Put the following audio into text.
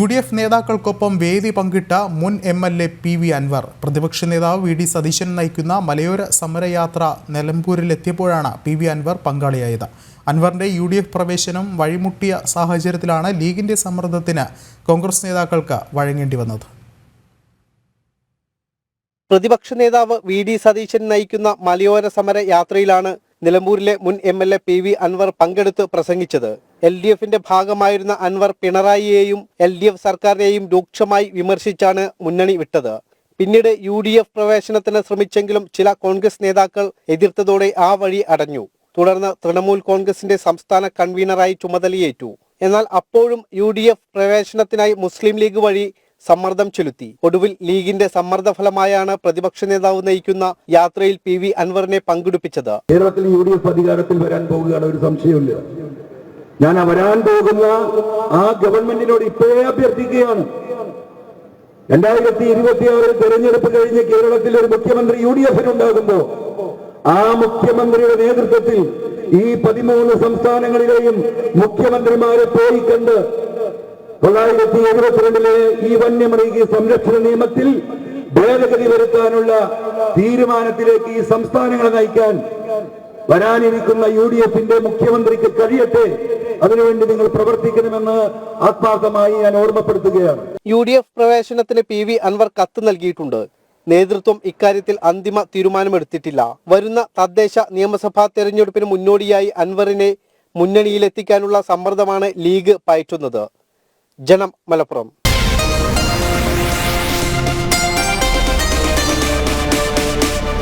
UDF നേതാക്കൾക്കൊപ്പം വേദി പങ്കിട്ട മുൻ MLA PV അൻവർ പ്രതിപക്ഷ നേതാവ് VD സതീശൻ നയിക്കുന്ന മലയോര സമരയാത്ര നിലമ്പൂരിലെത്തിയപ്പോഴാണ് PV അൻവർ പങ്കാളിയായത്. അൻവറിന്റെ UDF പ്രവേശനം വഴിമുട്ടിയ സാഹചര്യത്തിലാണ് ലീഗിന്റെ സമ്മർദ്ദത്തിന് കോൺഗ്രസ് നേതാക്കൾക്ക് വഴങ്ങേണ്ടി വന്നത്. പ്രതിപക്ഷ നേതാവ് VD സതീശൻ നയിക്കുന്ന മലയോര സമര യാത്രയിലാണ് നിലമ്പൂരിലെ മുൻ MLA PV അൻവർ പങ്കെടുത്ത് പ്രസംഗിച്ചത്. LDFന്റെ ഭാഗമായിരുന്ന അൻവർ പിണറായിയെയും LDF സർക്കാരിനെയും രൂക്ഷമായി വിമർശിച്ചാണ് മുന്നണി വിട്ടത്. പിന്നീട് UDF പ്രവേശനത്തിന് ശ്രമിച്ചെങ്കിലും ചില കോൺഗ്രസ് നേതാക്കൾ എതിർത്തതോടെ ആ വഴി അടഞ്ഞു. തുടർന്ന് തൃണമൂൽ കോൺഗ്രസിന്റെ സംസ്ഥാന കൺവീനറായി ചുമതലയേറ്റു. എന്നാൽ അപ്പോഴും UDF പ്രവേശനത്തിനായി മുസ്ലിം ലീഗ് വഴി സമ്മർദ്ദം ചെലുത്തി. ഒടുവിൽ ലീഗിന്റെ സമ്മർദ്ദ ഫലമായാണ് പ്രതിപക്ഷ നേതാവ് നയിക്കുന്ന യാത്രയിൽ PV അൻവറിനെ പങ്കെടുപ്പിച്ചത്. കേരളത്തിൽ UDF അധികാരത്തിൽ വരാൻ പോവുകയാണ്, ഒരു സംശയമില്ല. ഞാൻ വരാൻ പോകുന്ന ആ ഗവൺമെന്റിനോട് ഇപ്പോഴേ അഭ്യർത്ഥിക്കുകയാണ്. 2026 തെരഞ്ഞെടുപ്പ് കഴിഞ്ഞ് കേരളത്തിൽ ഒരു മുഖ്യമന്ത്രി UDFനുണ്ടാകുമ്പോ ആ മുഖ്യമന്ത്രിയുടെ നേതൃത്വത്തിൽ ഈ 13 സംസ്ഥാനങ്ങളിലെയും മുഖ്യമന്ത്രിമാരെ പോയി കണ്ട് 1972 ഈ വന്യമൃഗ സംരക്ഷണ നിയമത്തിൽ ഭേദഗതി വരുത്താനുള്ള തീരുമാനത്തിലേക്ക് ഈ സംസ്ഥാനങ്ങളെ നയിക്കാൻ വരാനിരിക്കുന്ന UDFന്റെ മുഖ്യമന്ത്രിക്ക് കഴിയട്ടെ. അതിനുവേണ്ടി നിങ്ങൾ പ്രവർത്തിക്കണമെന്ന് ആത്മാർത്ഥമായി ഞാൻ ഓർമ്മപ്പെടുത്തുകയാണ്. UDF പ്രവേശനത്തിന് PV അൻവർ കത്ത് നൽകിയിട്ടുണ്ട്. നേതൃത്വം ഇക്കാര്യത്തിൽ അന്തിമ തീരുമാനമെടുത്തിട്ടില്ല. വരുന്ന തദ്ദേശ നിയമസഭാ തെരഞ്ഞെടുപ്പിന് മുന്നോടിയായി അൻവറിനെ മുന്നണിയിലെത്തിക്കാനുള്ള സമ്മർദ്ദമാണ് ലീഗ് പയറ്റുന്നത്. ജനം, മലപ്പുറം.